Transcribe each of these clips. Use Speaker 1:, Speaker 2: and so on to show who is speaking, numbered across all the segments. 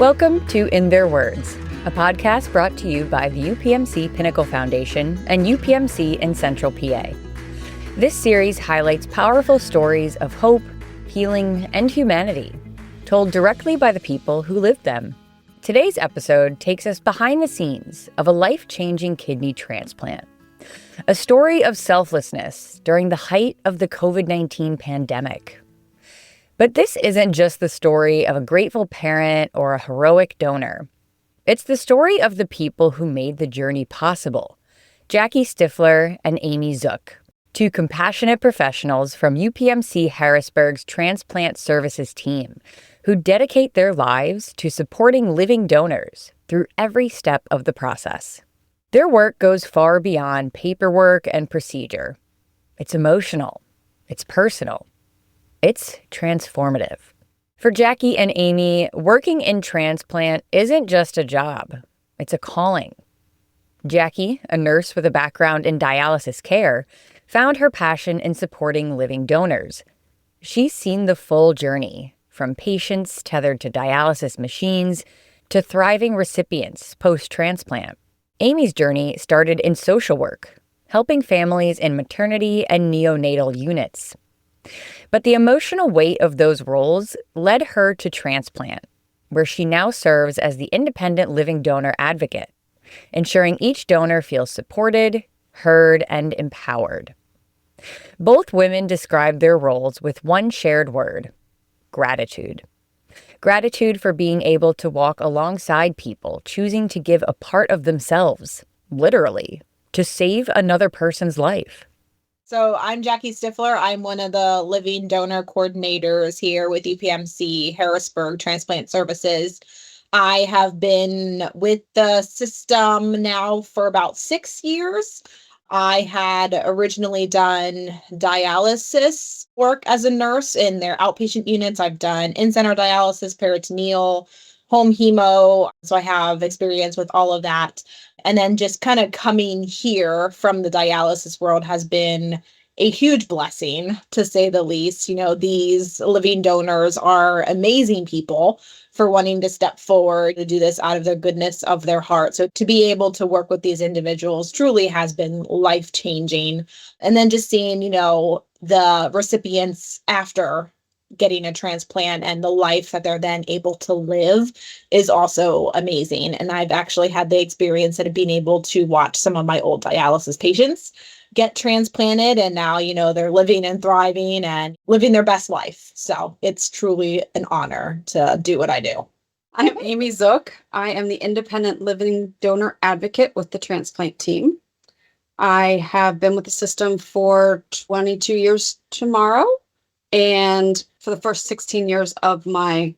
Speaker 1: Welcome to In Their Words, a podcast brought to you by the UPMC Pinnacle Foundation and UPMC in Central PA. This series highlights powerful stories of hope, healing, and humanity, told directly by the people who lived them. Today's episode takes us behind the scenes of a life-changing kidney transplant, a story of selflessness during the height of the COVID-19 pandemic. But this isn't just the story of a grateful parent or a heroic donor. It's the story of the people who made the journey possible, Jackie Stifler and Amy Zook, two compassionate professionals from UPMC Harrisburg's transplant services team who dedicate their lives to supporting living donors through every step of the process. Their work goes far beyond paperwork and procedure. It's emotional. It's personal. It's transformative. For Jackie and Amy, working in transplant isn't just a job. It's a calling. Jackie, a nurse with a background in dialysis care, found her passion in supporting living donors. She's seen the full journey, from patients tethered to dialysis machines to thriving recipients post-transplant. Amy's journey started in social work, helping families in maternity and neonatal units. But the emotional weight of those roles led her to transplant, where she now serves as the independent living donor advocate, ensuring each donor feels supported, heard, and empowered. Both women described their roles with one shared word: gratitude. Gratitude for being able to walk alongside people choosing to give a part of themselves, literally, to save another person's life.
Speaker 2: So I'm Jackie Stifler. I'm one of the living donor coordinators here with UPMC Harrisburg Transplant Services. I have been with the system now for about 6 years. I had originally done dialysis work as a nurse in their outpatient units. I've done in-center dialysis, peritoneal, home hemo. So I have experience with all of that. And then just kind of coming here from the dialysis world has been a huge blessing, to say the least. You know, these living donors are amazing people for wanting to step forward to do this out of the goodness of their heart. So to be able to work with these individuals truly has been life-changing. And then just seeing, you know, the recipients after getting a transplant and the life that they're then able to live is also amazing. And I've actually had the experience of being able to watch some of my old dialysis patients get transplanted, and now, you know, they're living and thriving and living their best life. So it's truly an honor to do what I do.
Speaker 3: I'm Amy Zook. I am the independent living donor advocate with the transplant team. I have been with the system for 22 years tomorrow. And for the first 16 years of my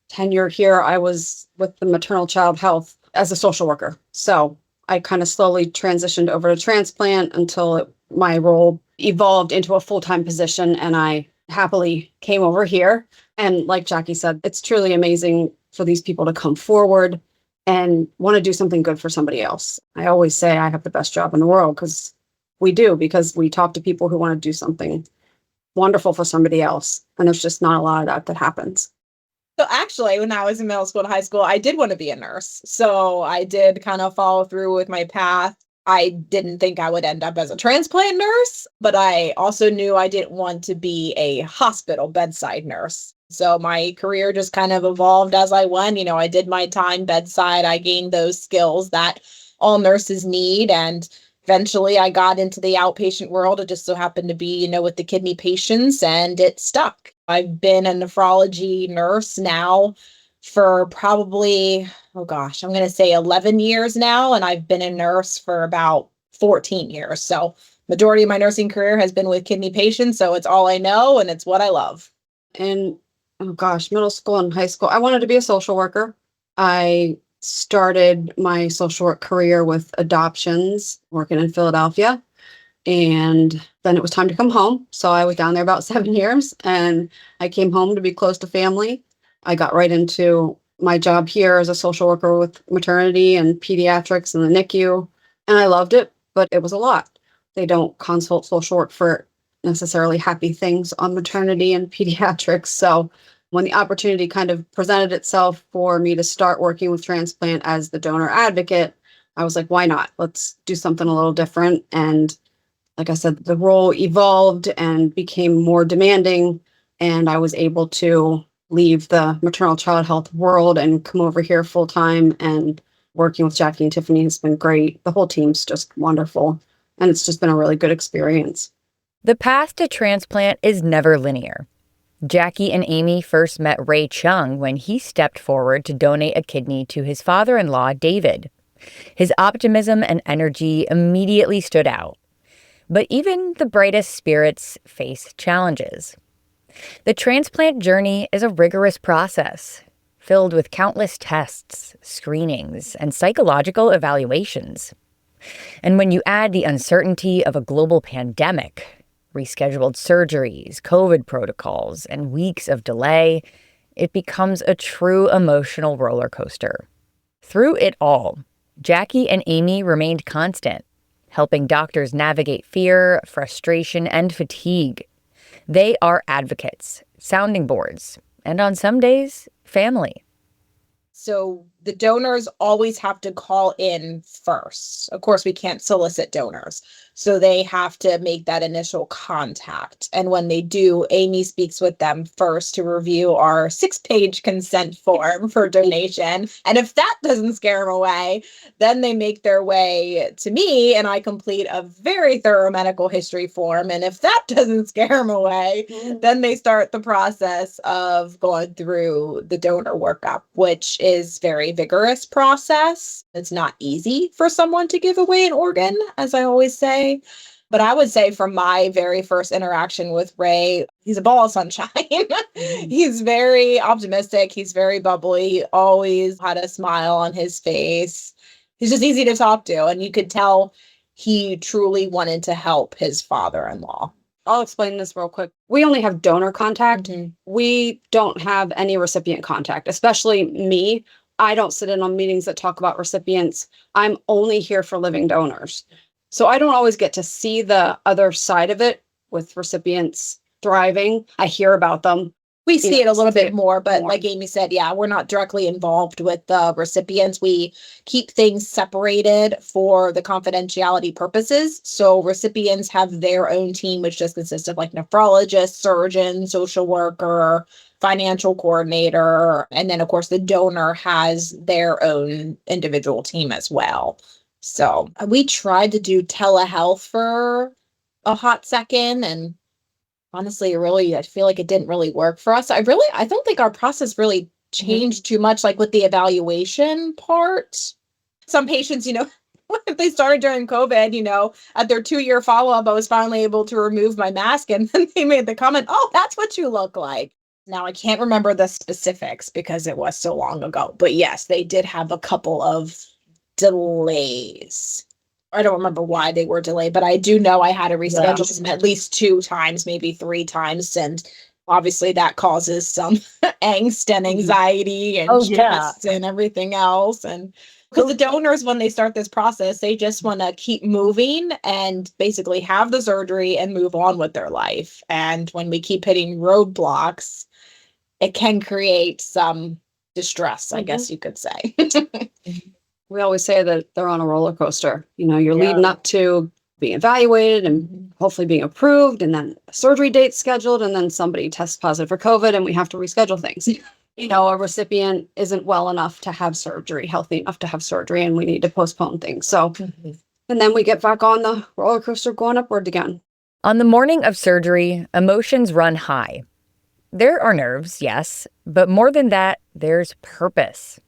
Speaker 3: tenure here, I was with the maternal child health as a social worker. So I kind of slowly transitioned over to transplant until my role evolved into a full-time position, and I happily came over here. And like Jackie said, it's truly amazing for these people to come forward and want to do something good for somebody else. I always say I have the best job in the world because we talk to people who want to do something wonderful for somebody else. And there's just not a lot of that happens.
Speaker 2: So actually, when I was in middle school and high school, I did want to be a nurse. So I did kind of follow through with my path. I didn't think I would end up as a transplant nurse, but I also knew I didn't want to be a hospital bedside nurse. So my career just kind of evolved as I went. You know, I did my time bedside. I gained those skills that all nurses need. And eventually I got into the outpatient world. It just so happened to be, you know, with the kidney patients, and it stuck. I've been a nephrology nurse now for probably, I'm going to say 11 years now. And I've been a nurse for about 14 years. So majority of my nursing career has been with kidney patients. So it's all I know and it's what I love.
Speaker 3: In, middle school and high school, I wanted to be a social worker. I started my social work career with adoptions, working in Philadelphia. And then it was time to come home. So I was down there about 7 years, and I came home to be close to family. I got right into my job here as a social worker with maternity and pediatrics and the NICU. And I loved it, but it was a lot. They don't consult social work for necessarily happy things on maternity and pediatrics. So When the opportunity kind of presented itself for me to start working with transplant as the donor advocate, I was like, why not? Let's do something a little different. And like I said, the role evolved and became more demanding, and I was able to leave the maternal child health world and come over here full time. And working with Jackie and Tiffany has been great. The whole team's just wonderful, and it's just been a really good experience.
Speaker 1: The path to transplant is never linear. Jackie and Amy first met Ray Chung when he stepped forward to donate a kidney to his father-in-law, David. His optimism and energy immediately stood out. But even the brightest spirits face challenges. The transplant journey is a rigorous process, filled with countless tests, screenings, and psychological evaluations. And when you add the uncertainty of a global pandemic, rescheduled surgeries, COVID protocols, and weeks of delay, it becomes a true emotional roller coaster. Through it all, Jackie and Amy remained constant, helping doctors navigate fear, frustration, and fatigue. They are advocates, sounding boards, and on some days, family.
Speaker 2: So the donors always have to call in first. Of course, we can't solicit donors. So they have to make that initial contact. And when they do, Amy speaks with them first to review our 6-page consent form for donation. And if that doesn't scare them away, then they make their way to me and I complete a very thorough medical history form. And if that doesn't scare them away, then they start the process of going through the donor workup, which is very vigorous process. It's not easy for someone to give away an organ, as I always say. But I would say from my very first interaction with Ray, he's a ball of sunshine. He's very optimistic. He's very bubbly. He always had a smile on his face. He's just easy to talk to. And you could tell he truly wanted to help his father-in-law.
Speaker 3: I'll explain this real quick. We only have donor contact. We don't have any recipient contact, especially me. I don't sit in on meetings that talk about recipients. I'm only here for living donors. So I don't always get to see the other side of it with recipients thriving. I hear about them.
Speaker 2: We see it a little bit more, but like Amy said, yeah, we're not directly involved with the recipients. We keep things separated for the confidentiality purposes. So recipients have their own team, which just consists of like nephrologist, surgeon, social worker, financial coordinator. And then, of course, the donor has their own individual team as well. So we tried to do telehealth for a hot second, and honestly, I feel like it didn't really work for us. I don't think our process really changed too much, like with the evaluation part. Some patients, if they started during COVID, at their 2-year follow-up, I was finally able to remove my mask, and then they made the comment, "Oh, that's what you look like." Now, I can't remember the specifics because it was so long ago, but yes, they did have a couple of delays. I don't remember why they were delayed, but I do know I had to reschedule them at least 2 times, maybe 3 times. And obviously that causes some angst and anxiety and stress and everything else. And because the donors, when they start this process, they just want to keep moving and basically have the surgery and move on with their life. And when we keep hitting roadblocks, it can create some distress, I guess you could say.
Speaker 3: We always say that they're on a roller coaster. You're leading up to being evaluated and hopefully being approved, and then a surgery date scheduled, and then somebody tests positive for COVID and we have to reschedule things. A recipient isn't well enough to have surgery, healthy enough to have surgery, and we need to postpone things. So, and then we get back on the roller coaster going upward again.
Speaker 1: On the morning of surgery, emotions run high. There are nerves, yes, but more than that, there's purpose.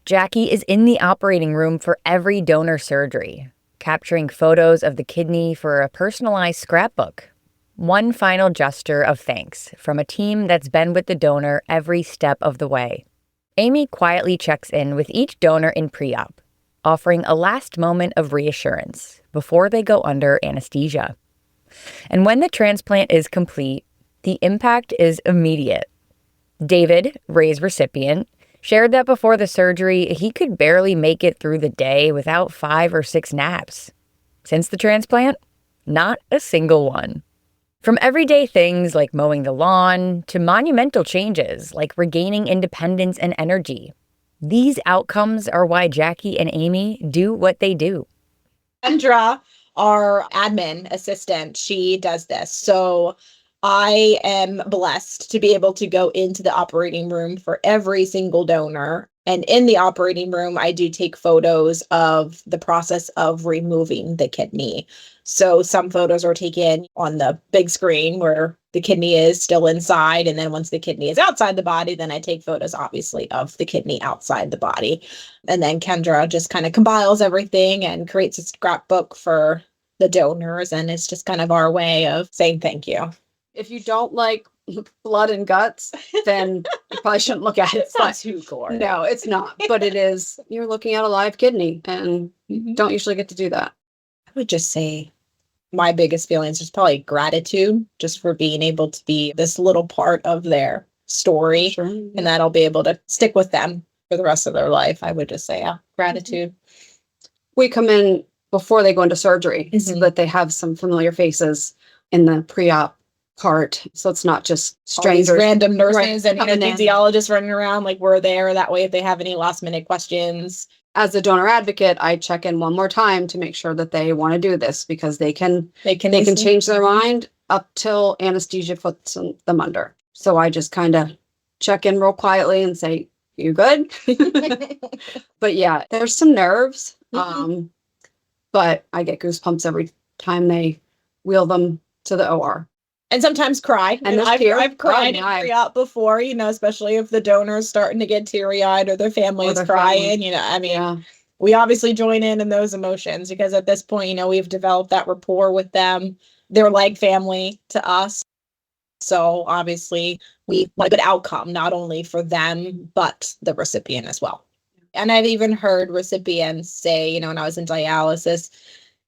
Speaker 1: Jackie is in the operating room for every donor surgery, capturing photos of the kidney for a personalized scrapbook. One final gesture of thanks from a team that's been with the donor every step of the way. Amy quietly checks in with each donor in pre-op, offering a last moment of reassurance before they go under anesthesia. And when the transplant is complete, the impact is immediate. David, Ray's recipient, shared that before the surgery, he could barely make it through the day without 5 or 6 naps. Since the transplant, not a single one. From everyday things like mowing the lawn to monumental changes like regaining independence and energy, these outcomes are why Jackie and Amy do what they do.
Speaker 2: Kendra, our admin assistant, she does this. So I am blessed to be able to go into the operating room for every single donor. And in the operating room, I do take photos of the process of removing the kidney. So some photos are taken on the big screen where the kidney is still inside. And then once the kidney is outside the body, then I take photos, obviously, of the kidney outside the body. And then Kendra just kind of compiles everything and creates a scrapbook for the donors. And it's just kind of our way of saying thank you.
Speaker 3: If you don't like blood and guts, then you probably shouldn't look at it.
Speaker 2: It's not too gory.
Speaker 3: No, it's not. But it is. You're looking at a live kidney and don't usually get to do that.
Speaker 2: I would just say my biggest feelings is probably gratitude just for being able to be this little part of their story.
Speaker 3: Sure.
Speaker 2: And that'll be able to stick with them for the rest of their life. I would just say, gratitude.
Speaker 3: We come in before they go into surgery so that they have some familiar faces in the pre-op part. So it's not just strangers.
Speaker 2: All these random nurses and
Speaker 3: coming in.
Speaker 2: anesthesiologists running around like we're there. That way, if they have any last minute questions.
Speaker 3: As a donor advocate, I check in one more time to make sure that they want to do this because they can change their mind up till anesthesia puts them under. So I just kind of check in real quietly and say, "You good?" But yeah, there's some nerves. But I get goosebumps every time they wheel them to the OR.
Speaker 2: And sometimes cry.
Speaker 3: And
Speaker 2: I've cried in pre-op before, especially if the donor's starting to get teary-eyed or their family is crying, we obviously join in those emotions because at this point, we've developed that rapport with them. They're like family to us. So obviously we want a good outcome, not only for them, but the recipient as well. And I've even heard recipients say, when I was in dialysis,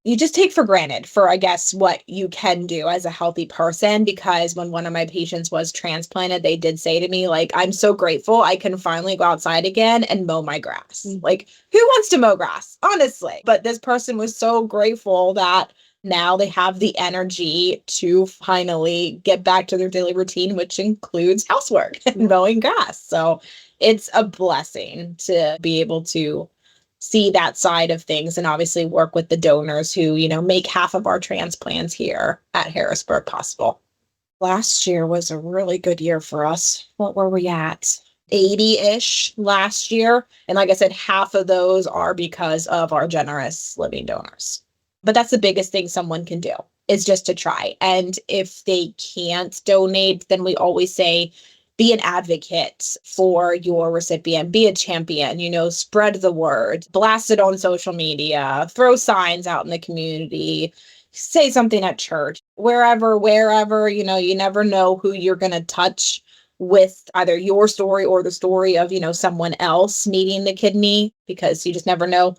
Speaker 2: you just take for granted for, I guess, what you can do as a healthy person. Because when one of my patients was transplanted, they did say to me, I'm so grateful I can finally go outside again and mow my grass. Who wants to mow grass, honestly? But this person was so grateful that now they have the energy to finally get back to their daily routine, which includes housework and mowing grass. So it's a blessing to be able to see that side of things and obviously work with the donors who, make half of our transplants here at Harrisburg possible. Last year was a really good year for us. What were we at? 80-ish last year. And like I said, half of those are because of our generous living donors. But that's the biggest thing someone can do is just to try. And if they can't donate, then we always say, be an advocate for your recipient, be a champion, spread the word, blast it on social media, throw signs out in the community, say something at church, wherever, you never know who you're going to touch with either your story or the story of, someone else needing the kidney, because you just never know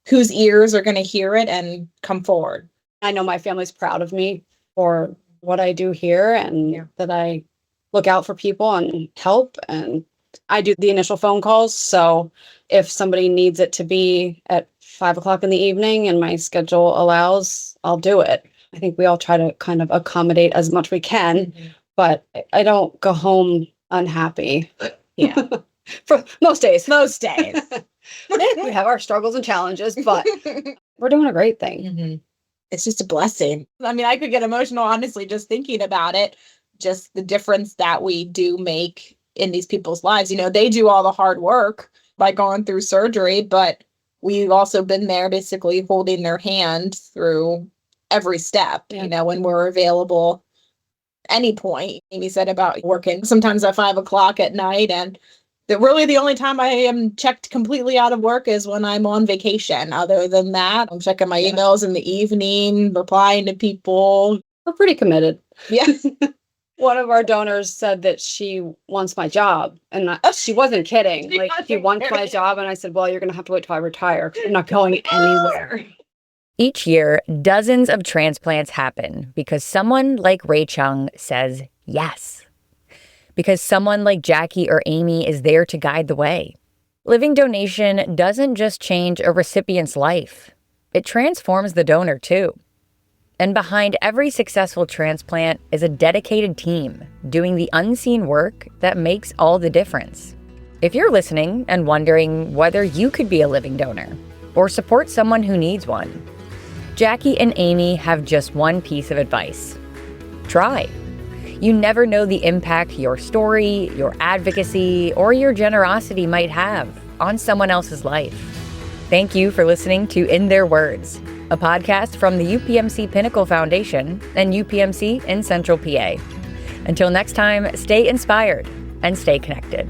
Speaker 2: whose ears are going to hear it and come forward.
Speaker 3: I know my family's proud of me for what I do here and that I look out for people and help. And I do the initial phone calls. So if somebody needs it to be at 5:00 in the evening and my schedule allows, I'll do it. I think we all try to kind of accommodate as much we can, but I don't go home unhappy.
Speaker 2: Yeah.
Speaker 3: For most days.
Speaker 2: We
Speaker 3: have our struggles and challenges, but we're doing a great thing.
Speaker 2: It's just a blessing. I mean, I could get emotional, honestly, just thinking about it. Just the difference that we do make in these people's lives. They do all the hard work by going through surgery, but we've also been there basically holding their hand through every step, when we're available any point. Amy said about working sometimes at 5:00 at night, and really the only time I am checked completely out of work is when I'm on vacation. Other than that, I'm checking my emails in the evening, replying to people.
Speaker 3: We're pretty committed.
Speaker 2: Yes.
Speaker 3: One of our donors said that she wants my job, and she wasn't kidding. She wants my job, and I said, well, you're going to have to wait till I retire. I'm not going anywhere.
Speaker 1: Each year, dozens of transplants happen because someone like Ray Chung says yes. Because someone like Jackie or Amy is there to guide the way. Living donation doesn't just change a recipient's life. It transforms the donor too. And behind every successful transplant is a dedicated team doing the unseen work that makes all the difference. If you're listening and wondering whether you could be a living donor or support someone who needs one, Jackie and Amy have just one piece of advice. Try. You never know the impact your story, your advocacy, or your generosity might have on someone else's life. Thank you for listening to In Their Words, a podcast from the UPMC Pinnacle Foundation and UPMC in Central PA. Until next time, stay inspired and stay connected.